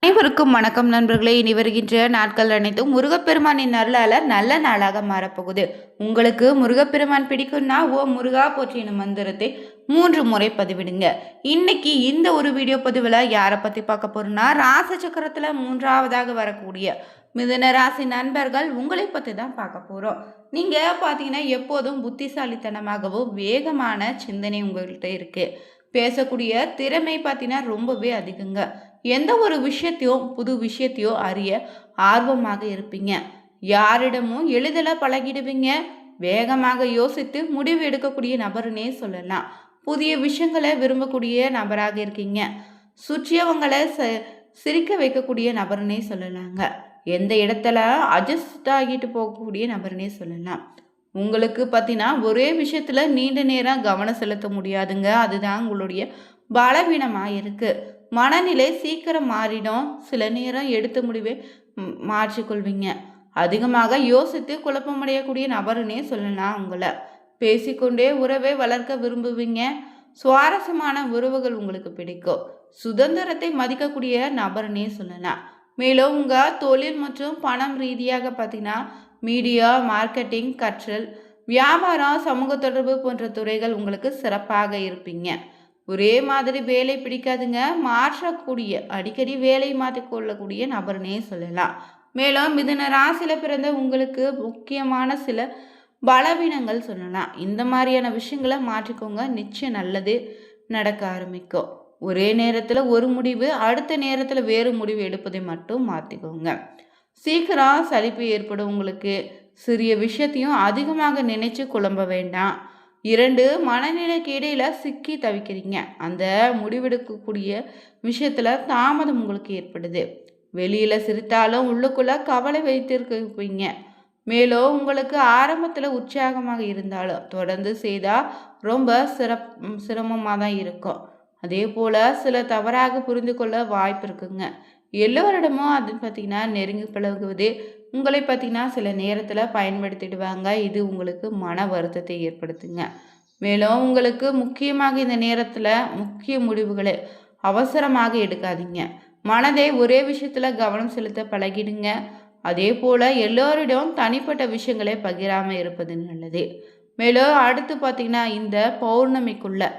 அனைவருக்கும் வணக்கம் நண்பர்களே. இனி வருகின்ற நாட்கள் அனைத்தும் முருகப்பெருமானின் அருளால நல்ல நாளாக மாறப்போகுது. உங்களுக்கு முருகப்பெருமான் பிடிக்கும்னா முருகா போற்றி எனும் மந்திரத்தை 3 முறை பதிவிடுங்க. இன்னைக்கு இந்த ஒரு வீடியோ பதிவில் யாரை பற்றி பார்க்க போறோம்னா, ராசி சக்கரத்தில் 3ஆவதாக வரக்கூடிய மிதுன ராசி நண்பர்கள் உங்களை பற்றி தான் பார்க்க போகிறோம். நீங்கள் பார்த்தீங்கன்னா எப்போதும் புத்திசாலித்தனமாகவும் வேகமான சிந்தனை உங்கள்கிட்ட இருக்குது. பேசக்கூடிய திறமை பார்த்தீங்கன்னா ரொம்பவே அதிகங்க. எந்த ஒரு விஷயத்தையும் புது விஷயத்தையும் அறிய ஆர்வமாக இருப்பீங்க. யாரிடமும் எளிதில் பழகிடுவீங்க. வேகமாக யோசித்து முடிவு எடுக்கக்கூடிய நபருன்னே சொல்லலாம். புதிய விஷயங்களை விரும்பக்கூடிய நபராக இருக்கீங்க. சுற்றியவங்களை சிரிக்க வைக்கக்கூடிய நபருன்னே சொல்லலாங்க. எந்த இடத்துல அட்ஜஸ்ட் ஆகிட்டு போகக்கூடிய நபருன்னே சொல்லலாம். உங்களுக்கு பார்த்தீங்கன்னா ஒரே விஷயத்தில் நீண்ட நேரம் கவனம் செலுத்த முடியாதுங்க. அதுதான் உங்களுடைய பலவீனமாக இருக்குது. மனநிலை சீக்கிரம் மாறிடும். சில நேரம் எடுத்த முடிவை மாற்றிக்கொள்வீங்க. அதிகமாக யோசித்து குழப்பமடையக்கூடிய நபருன்னே சொல்லலாம். உங்களை பேசிக்கொண்டே உறவை வளர்க்க விரும்புவீங்க. சுவாரஸ்யமான உறவுகள் உங்களுக்கு பிடிக்கும். சுதந்திரத்தை மதிக்கக்கூடிய நபருன்னே சொல்லலாம். மேலும் உங்கள் தொழில் மற்றும் பணம் ரீதியாக பார்த்தீங்கன்னா மீடியா, மார்க்கெட்டிங், கற்றல், வியாபாரம், சமூக தொடர்பு போன்ற துறைகள் உங்களுக்கு சிறப்பாக இருப்பீங்க. ஒரே மாதிரி வேலை பிடிக்காதுங்க. மாற்றக்கூடிய அடிக்கடி வேலை மாற்றிக்கொள்ளக்கூடிய நபர்னே சொல்லலாம். மேலும் மிதுன ராசியில் பிறந்த உங்களுக்கு முக்கியமான சில பலவீனங்கள் சொல்லலாம். இந்த மாதிரியான விஷயங்களை மாற்றிக்கோங்க. நிச்சயம் நல்லது நடக்க ஆரம்பிக்கும். ஒரே நேரத்தில் ஒரு முடிவு, அடுத்த நேரத்தில் வேறு முடிவு எடுப்பதை மட்டும் மாற்றிக்கோங்க. சீக்கிரம் சலிப்பு ஏற்படும் உங்களுக்கு. சிறிய விஷயத்தையும் அதிகமாக நினைச்சு குழம்ப வேண்டாம். 2 மனநிலைக்கு இடையில சிக்கி தவிக்கிறீங்க. அந்த முடிவெடுக்கக்கூடிய விஷயத்துல தாமதம் உங்களுக்கு ஏற்படுது. வெளியில சிரித்தாலும் உள்ளுக்குள்ள கவலை வைத்திருப்பீங்க. மேலும் உங்களுக்கு ஆரம்பத்துல உற்சாகமாக இருந்தாலும் தொடர்ந்து செய்தா ரொம்ப சிரமமாக தான் இருக்கும். அதே போல சில தவறாக புரிந்து கொள்ள வாய்ப்பு இருக்குங்க. எல்லோரிடமும் அது பார்த்தீங்கன்னா நெருங்கி பழகுவது உங்களை பார்த்தீங்கன்னா சில நேரத்தில் பயன்படுத்திடுவாங்க. இது உங்களுக்கு மன வருத்தத்தை ஏற்படுத்துங்க. மேலும் உங்களுக்கு முக்கியமாக இந்த நேரத்தில் முக்கிய முடிவுகளை அவசரமாக எடுக்காதீங்க. மனதை ஒரே விஷயத்தில் கவனம் செலுத்த பழகிடுங்க. அதே போல் எல்லோரிடம் தனிப்பட்ட விஷயங்களை பகிராமல் இருப்பது நல்லது. மேலும் அடுத்து பார்த்தீங்கன்னா இந்த பௌர்ணமிக்குள்ள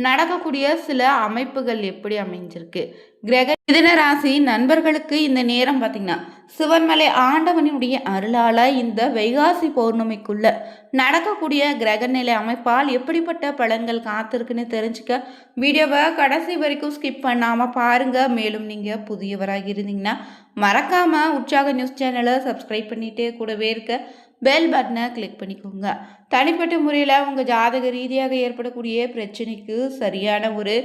நடக்கக்கூடிய சில அமைப்புகள் எப்படி அமைஞ்சிருக்கு. கிரக மிதுன ராசி நண்பர்களுக்கு இந்த நேரம் பார்த்தீங்கன்னா சிவன்மலை ஆண்டவனுடைய அருளால இந்த வைகாசி பௌர்ணமிக்குள்ள நடக்கக்கூடிய கிரகநிலை அமைப்பால் எப்படிப்பட்ட பலன்கள் காத்திருக்குன்னு தெரிஞ்சுக்க வீடியோவை கடைசி வரைக்கும் ஸ்கிப் பண்ணாமல் பாருங்க. மேலும் நீங்கள் புதியவராக இருந்தீங்கன்னா மறக்காம உற்சாக நியூஸ் சேனலை சப்ஸ்கிரைப் பண்ணிட்டு கூடவே இருக்க பெல் பட்டனை கிளிக் பண்ணிக்கோங்க. தனிப்பட்ட முறையில் உங்கள் ஜாதக ரீதியாக ஏற்படக்கூடிய பிரச்சனைக்கு சரியான ஒரு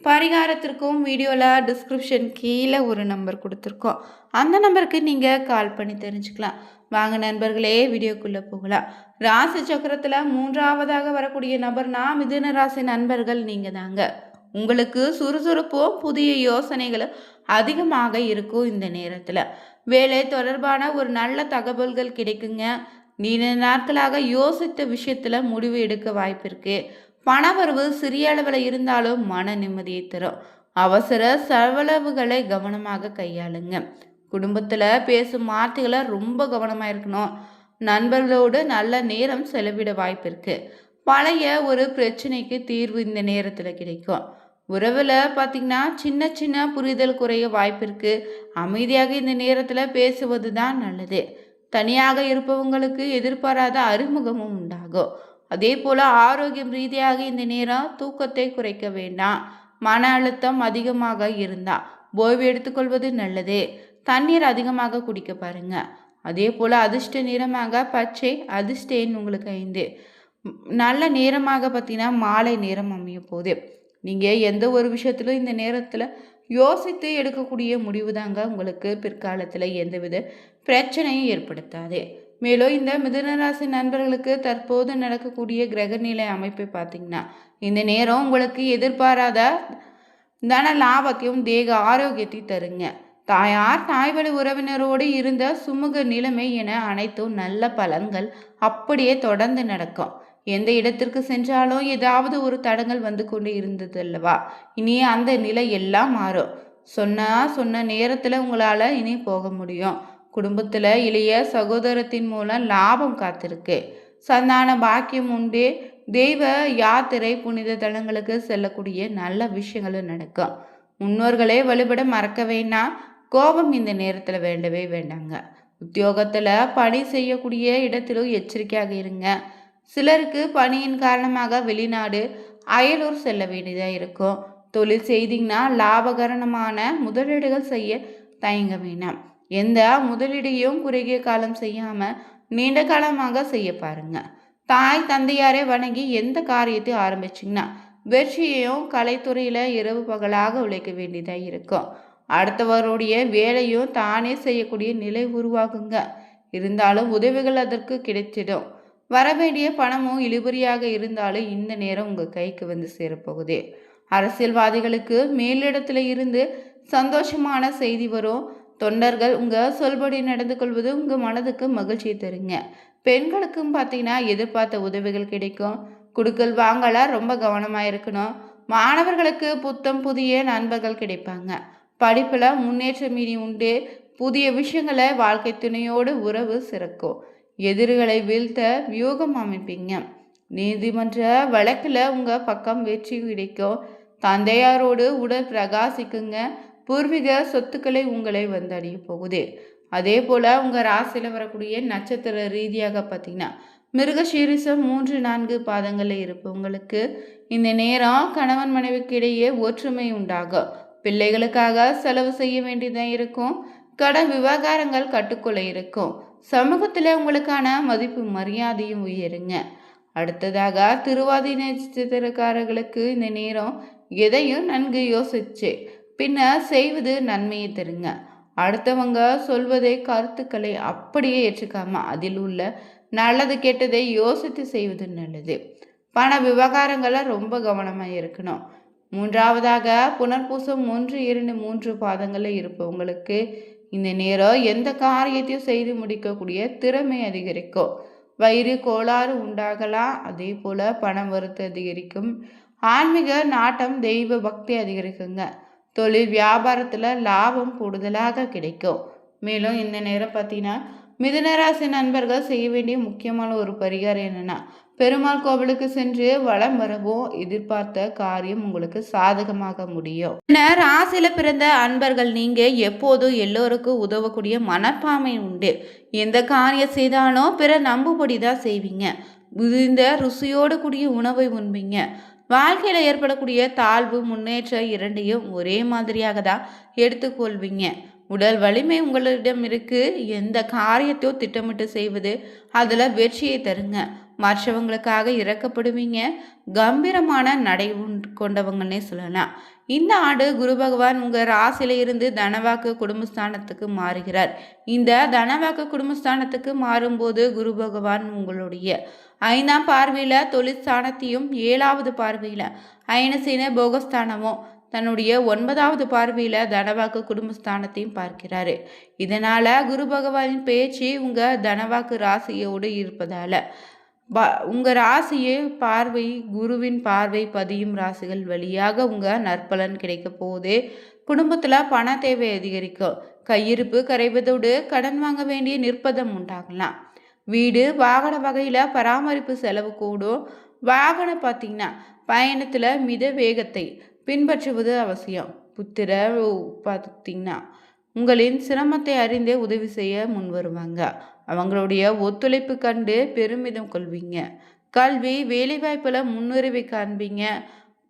பரிகாரத்திற்கும் வீடியோவில் டிஸ்கிரிப்ஷன் கீழே ஒரு நம்பர் கொடுத்துருக்கோம். அந்த நம்பருக்கு நீங்கள் கால் பண்ணி தெரிஞ்சுக்கலாம். வாங்க நண்பர்களே, வீடியோக்குள்ளே போகலாம். ராசி சக்கரத்தில் 3ஆவதாக வரக்கூடிய நபர்னா மிதுன ராசி நண்பர்கள் நீங்கள் தாங்க. உங்களுக்கு சுறுசுறுப்பும் புதிய யோசனைகளும் அதிகமாக இருக்கும். இந்த நேரத்தில் வேலை தொடர்பான ஒரு நல்ல தகவல்கள் கிடைக்குங்க. நீண்ட நாட்களாக யோசித்த விஷயத்தில் முடிவு எடுக்க வாய்ப்பு இருக்கு. பணவரவு சிறிய அளவில் இருந்தாலும் மன நிம்மதியை தரும். அவசர செலவுகளை கவனமாக கையாளுங்க. குடும்பத்தில் பேசும் வார்த்தைகளை ரொம்ப கவனமாக இருக்கணும். நண்பர்களோடு நல்ல நேரம் செலவிட வாய்ப்பு இருக்கு. பழைய ஒரு பிரச்சனைக்கு தீர்வு இந்த நேரத்தில் கிடைக்கும். உறவில் பார்த்தீங்கன்னா சின்ன சின்ன புரிதல் குறைய வாய்ப்பு இருக்கு. அமைதியாக இந்த நேரத்தில் பேசுவது தான் நல்லது. தனியாக இருப்பவங்களுக்கு எதிர்பாராத அறிமுகமும் உண்டாகும். அதே போல் ஆரோக்கியம் ரீதியாக இந்த நேரம் தூக்கத்தை குறைக்க வேண்டாம். மன அழுத்தம் அதிகமாக இருந்தால் ஓய்வு எடுத்துக்கொள்வது நல்லது. தண்ணீர் அதிகமாக குடிக்க பாருங்க. அதே போல் அதிர்ஷ்ட நிறமாக பச்சை, அதிர்ஷ்ட எண் உங்களுக்கு 5. நல்ல நேரமாக பார்த்தீங்கன்னா மாலை நேரம் அமைய போகுது. நீங்கள் எந்த ஒரு விஷயத்திலும் இந்த நேரத்தில் யோசித்து எடுக்கக்கூடிய முடிவு தாங்க உங்களுக்கு பிற்காலத்தில் எந்தவித பிரச்சனையும் ஏற்படுத்தாது. மேலும் இந்த மிதுனராசி நண்பர்களுக்கு தற்போது நடக்கக்கூடிய கிரகநிலை அமைப்பை பார்த்தீங்கன்னா இந்த நேரம் உங்களுக்கு எதிர்பாராத தன லாபத்தையும் தேக ஆரோக்கியத்தை தருங்க. தாயார், தாய்வழி உறவினரோடு இருந்த சுமூக நிலைமை என அனைத்தும் நல்ல பலன்கள் அப்படியே தொடர்ந்து நடக்கும். எந்த இடத்திற்கு சென்றாலும் ஏதாவது ஒரு தடங்கள் வந்து கொண்டு இருந்தது அல்லவா? இனி அந்த நிலை எல்லாம் மாறும். சொன்ன நேரத்தில் உங்களால் இனி போக முடியும். குடும்பத்தில் இளைய சகோதரத்தின் மூலம் லாபம் காத்திருக்கு. சந்தான பாக்கியம் உண்டு. தெய்வ யாத்திரை புனித தலங்களுக்கு செல்லக்கூடிய நல்ல விஷயங்களும் நடக்கும். முன்னோர்களே வழிபட மறக்க வேண்டாம். கோபம் இந்த நேரத்தில் வேண்டவே வேண்டாங்க. உத்தியோகத்தில் பணி செய்யக்கூடிய இடத்திலும் எச்சரிக்கையாக இருங்க. சிலருக்கு பணியின் காரணமாக வெளிநாடு அயலூர் செல்ல வேண்டியதாக இருக்கும். தொழில் செய்தீங்கன்னா லாபகரமான முதலீடுகள் செய்ய தயங்க வேணாம். எந்த முதலீடையும் குறுகிய காலம் செய்யாம நீண்ட காலமாக செய்ய பாருங்க. தாய் தந்தையாரே வணங்கி எந்த காரியத்தை ஆரம்பிச்சிங்கன்னா வெற்றியையும் கலைத்துறையில இரவு பகலாக உழைக்க வேண்டியதாக இருக்கும். அடுத்தவருடைய வேலையும் தானே செய்யக்கூடிய நிலை உருவாகுங்க. இருந்தாலும் உதவிகள் அதற்கு கிடைச்சிடும். வரவேண்டிய பணமும் இழுபறியாக இருந்தாலும் இந்த நேரம் உங்க கைக்கு வந்து சேரப்போகுது. அரசியல்வாதிகளுக்கு மேலிடத்துல இருந்து சந்தோஷமான செய்தி வரும். தொண்டர்கள் உங்க சொல்படி நடந்து கொள்வது உங்க மனதுக்கு மகிழ்ச்சியை தருங்க. பெண்களுக்கும் பார்த்தீங்கன்னா எதிர்பார்த்த உதவிகள் கிடைக்கும். குடுக்கல் வாங்கல ரொம்ப கவனமா இருக்கணும். மாணவர்களுக்கு புத்தம் புதிய நண்பர்கள் கிடைப்பாங்க. படிப்புல முன்னேற்றம் மீறி உண்டு. புதிய விஷயங்களை வாழ்க்கை துணையோடு உறவு சிறக்கும். எதிரிகளை வீழ்த்த வியூகம் அமைப்பீங்க. நீதிமன்ற வழக்குல உங்க பக்கம் வெற்றி கிடைக்கும். தந்தையாரோடு உடல் பிரகாசிக்குங்க. பூர்வீக சொத்துக்களை உங்களை வந்தடைய போகுது. அதே போல உங்க ராசியில வரக்கூடிய நட்சத்திர ரீதியாக பார்த்தீங்கன்னா மிருகசீரிசம் 3-4 பாதங்களில் இருப்பவங்களுக்கு இந்த நேரம் கணவன் மனைவிக்கு இடையே ஒற்றுமை உண்டாகும். பிள்ளைகளுக்காக செலவு செய்ய வேண்டியதாக இருக்கும். கடன் விவகாரங்கள் கட்டுக்குள்ள இருக்கும். சமூகத்தில் உங்களுக்கான மதிப்பு மரியாதையும் உயருங்க. அடுத்ததாக திருவாதி நட்சத்திரக்காரர்களுக்கு இந்த நேரம் எதையும் நன்கு யோசிச்சு பின்னர் செய்வது நன்மையை தருங்க. அடுத்தவங்க சொல்வதை கருத்துக்களை அப்படியே ஏற்றுக்காம அதில் உள்ள நல்லது கெட்டதை யோசித்து செய்வது நல்லது. பண விவகாரங்களை ரொம்ப கவனமாக இருக்கணும். மூன்றாவதாக புனர்பூசம் 1-2-3 பாதங்களில் இருப்பவங்களுக்கு இந்த நேரம் எந்த காரியத்தையும் செய்து முடிக்கக்கூடிய திறமை அதிகரிக்கும். வயிறு கோளாறு உண்டாகலாம். அதே போல பணம் வரத்து அதிகரிக்கும். ஆன்மீக நாட்டம் தெய்வ பக்தி அதிகரிக்குங்க. தொழில் வியாபாரத்தில் லாபம் கூடுதலாக கிடைக்கும். மேலும் இந்த நேரம் பார்த்தீங்கன்னா மிதுனராசி நண்பர்கள் செய்ய வேண்டிய முக்கியமான ஒரு பரிகாரம் என்னன்னா பெருமாள் கோவிலுக்கு சென்று வலம் வரவும் எதிர்பார்த்த காரியம் உங்களுக்கு சாதகமாக முடியும். ராசியில பிறந்த அன்பர்கள் நீங்க எப்போதும் எல்லோருக்கும் உதவக்கூடிய மனப்பான்மை உண்டு. எந்த காரியம் செய்தாலும் பிற நம்புபடிதான் செய்வீங்க. இந்த ருசியோடு கூடிய உணவை உண்பீங்க. வாழ்க்கையில் ஏற்படக்கூடிய தாழ்வு முன்னேற்றம் இரண்டையும் ஒரே மாதிரியாக தான் எடுத்துக்கொள்வீங்க. உடல் வலிமை உங்களிடம் இருக்கு. எந்த காரியத்தையோ திட்டமிட்டு செய்வது அதில் வெற்றியை தருங்க. மற்றவங்களுக்காக இறக்கப்படுவீங்க. கம்பீரமான நடை கொண்டவங்கன்னே சொல்லலாம். இந்த ஆண்டு குரு பகவான் உங்கள் ராசியில இருந்து தனவாக்கு குடும்பஸ்தானத்துக்கு மாறுகிறார். இந்த தனவாக்கு குடும்பஸ்தானத்துக்கு மாறும்போது குரு பகவான் உங்களுடைய 5ஆம் பார்வையில் தொழிற்ஸ்தானத்தையும் 7வது பார்வையில் அயனசீன போகஸ்தானமும் தன்னுடைய 9வது பார்வையில் தனவாக்கு குடும்பஸ்தானத்தையும் பார்க்கிறாரு. இதனால் குரு பகவானின் பேச்சு உங்கள் தனவாக்கு ராசியோடு இருப்பதால் உங்கள் ராசியை பார்வை குருவின் பார்வை பதியும் ராசிகள் வழியாக உங்கள் நற்பலன் கிடைக்க போது குடும்பத்தில் பண தேவை அதிகரிக்கும். கையிருப்பு கரைவதோடு கடன் வாங்க வேண்டிய நிர்பந்தம் உண்டாகலாம். வீடு வாகன வகையில் பராமரிப்பு செலவு கூடும். வாகனம் பார்த்தீங்கன்னா பயணத்தில் மித வேகத்தை பின்பற்றுவது அவசியம். புத்திர பார்த்தீங்கன்னா உங்களின் சிரமத்தை அறிந்தே உதவி செய்ய முன் வருவாங்க. அவங்களுடைய ஒத்துழைப்பு கண்டு பெருமிதம் கொள்வீங்க. கல்வி வேலைவாய்ப்பில் முன்னுரிமை காண்பீங்க.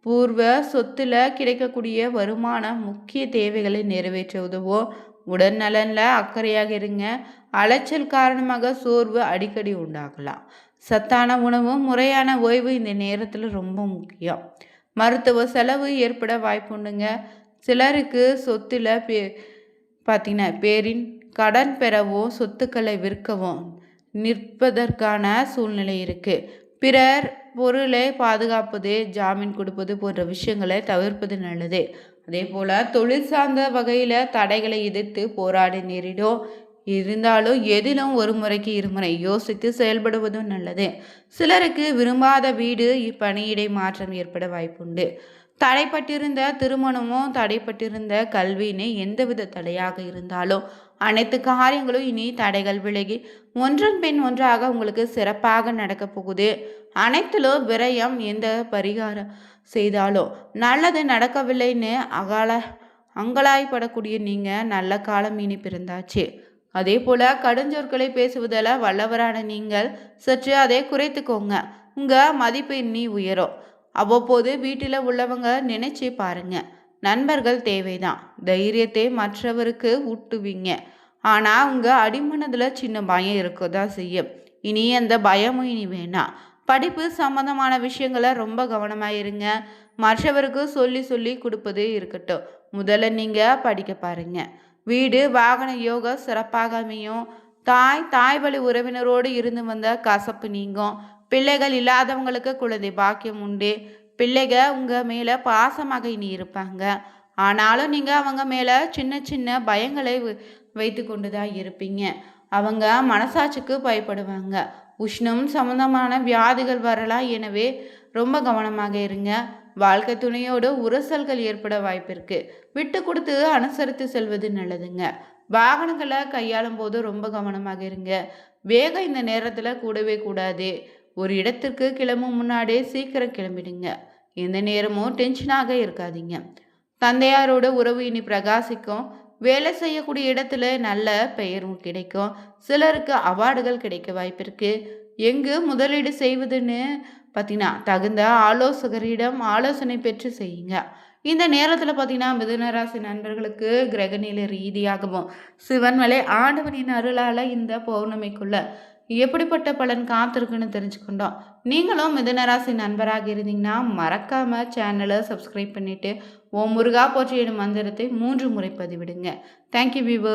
பூர்வ சொத்துல கிடைக்கக்கூடிய வருமானம் முக்கிய தேவைகளை நிறைவேற்ற உதவும். உடல் நலனில் அக்கறையாக இருங்க. அலைச்சல் காரணமாக சோர்வு அடிக்கடி உண்டாகலாம். சத்தான உணவும் முறையான ஓய்வு இந்த நேரத்தில் ரொம்ப முக்கியம். மருத்துவ செலவு ஏற்பட வாய்ப்புண்டுங்க. சிலருக்கு சொத்துல பார்த்தீங்கன்னா பேரின் கடன் பெறவும் சொத்துக்களை விற்கவும் நிற்பதற்கான சூழ்நிலை இருக்குது. பிறர் பொருளை பாதுகாப்பது ஜாமீன் கொடுப்பது போன்ற விஷயங்களை தவிர்ப்பது நல்லது. அதே போல் தொழில் சார்ந்த வகையில் தடைகளை எதிர்த்து போராடி நேரிடும். இருந்தாலும் எதிலும் ஒரு முறைக்கு இருமுறை யோசித்து செயல்படுவதும் நல்லது. சிலருக்கு விரும்பாத வீடு இப்பணியிடை மாற்றம் ஏற்பட வாய்ப்புண்டு. தடைப்பட்டிருந்த திருமணமோ தடைப்பட்டிருந்த கல்வின்னு எந்தவித தடையாக இருந்தாலும் அனைத்து காரியங்களும் இனி தடைகள் விலகி ஒன்றன் பின் ஒன்றாக உங்களுக்கு சிறப்பாக நடக்க போகுது. அனைத்திலும் விரயம் எந்த பரிகாரம் செய்தாலும் நல்லது நடக்கவில்லைன்னு அங்கலாய்ப்படக்கூடிய நீங்க நல்ல காலம் இனி பிறந்தாச்சு. அதே போல கடுஞ்சொற்களை பேசுவதில் வல்லவரான நீங்கள் சற்று அதை குறைத்துக்கோங்க. உங்க மதிப்பு இனி உயரும். அவ்வப்போது வீட்டில் உள்ளவங்க நினைச்சு பாருங்க. நண்பர்கள் தேவைதான். தைரியத்தை மற்றவருக்கு ஊட்டுவீங்க. ஆனா உங்க அடிமனதுல சின்ன பயம் இருக்கதான் செய்யும். இனி அந்த பயமும் இனி வேணாம். படிப்பு சம்பந்தமான விஷயங்களை ரொம்ப கவனமா இருங்க. மற்றவருக்கு சொல்லி சொல்லி கொடுப்பது இருக்கட்டும். முதல்ல நீங்க படிக்க பாருங்க. வீடு வாகன யோகம் சிறப்பாக அமையும். தாய் வழி உறவினரோடு இருந்து வந்த கசப்பு நீங்கும். பிள்ளைகள் இல்லாதவங்களுக்கு குழந்தை பாக்கியம் உண்டு. பிள்ளைக உங்க மேல பாசமாக இனி இருப்பாங்க. ஆனாலும் நீங்க அவங்க மேல சின்ன சின்ன பயங்களை வைத்து கொண்டு தான் இருப்பீங்க. அவங்க மனசாட்சிக்கு பயப்படுவாங்க. உஷ்ணம் சம்பந்தமான வியாதிகள் வரலாம். எனவே ரொம்ப கவனமாக இருங்க. வாழ்க்கை துணையோடு உரசல்கள் ஏற்பட வாய்ப்பு இருக்கு. விட்டு கொடுத்து அனுசரித்து செல்வது நல்லதுங்க. வாகனங்களை கையாளும் போது ரொம்ப கவனமாக இருங்க. வேகம் இந்த நேரத்தில் கூடவே கூடாது. ஒரு இடத்திற்கு கிளம்பும் முன்னாடியே சீக்கிரம் கிளம்பிடுங்க. எந்த நேரமும் டென்ஷனாக இருக்காதீங்க. தந்தையாரோட உறவு இனி பிரகாசிக்கும். வேலை செய்யக்கூடிய இடத்துல நல்ல பெயரும் கிடைக்கும். சிலருக்கு அவார்டுகள் கிடைக்க வாய்ப்பு இருக்கு. எங்கு முதலீடு செய்வதுன்னு பார்த்தீங்கன்னா தகுந்த ஆலோசகரிடம் ஆலோசனை பெற்று செய்யுங்க. இந்த நேரத்தில் பார்த்தீங்கன்னா மிதுனராசி நண்பர்களுக்கு கிரகநிலை ரீதியாகவும் சிவன்மலை ஆண்டவனின் அருளால் இந்த பௌர்ணமிக்குள்ள எப்படிப்பட்ட பலன் காத்திருக்குன்னு தெரிஞ்சுக்கொண்டோம். நீங்களும் மிதுனராசி நண்பராக இருந்தீங்கன்னா மறக்காம சேனலை சப்ஸ்கிரைப் பண்ணிட்டு ஓ முருகா போற்றி எனும் மந்திரத்தை 3 முறை பதிவிடுங்க. Thank you viewer.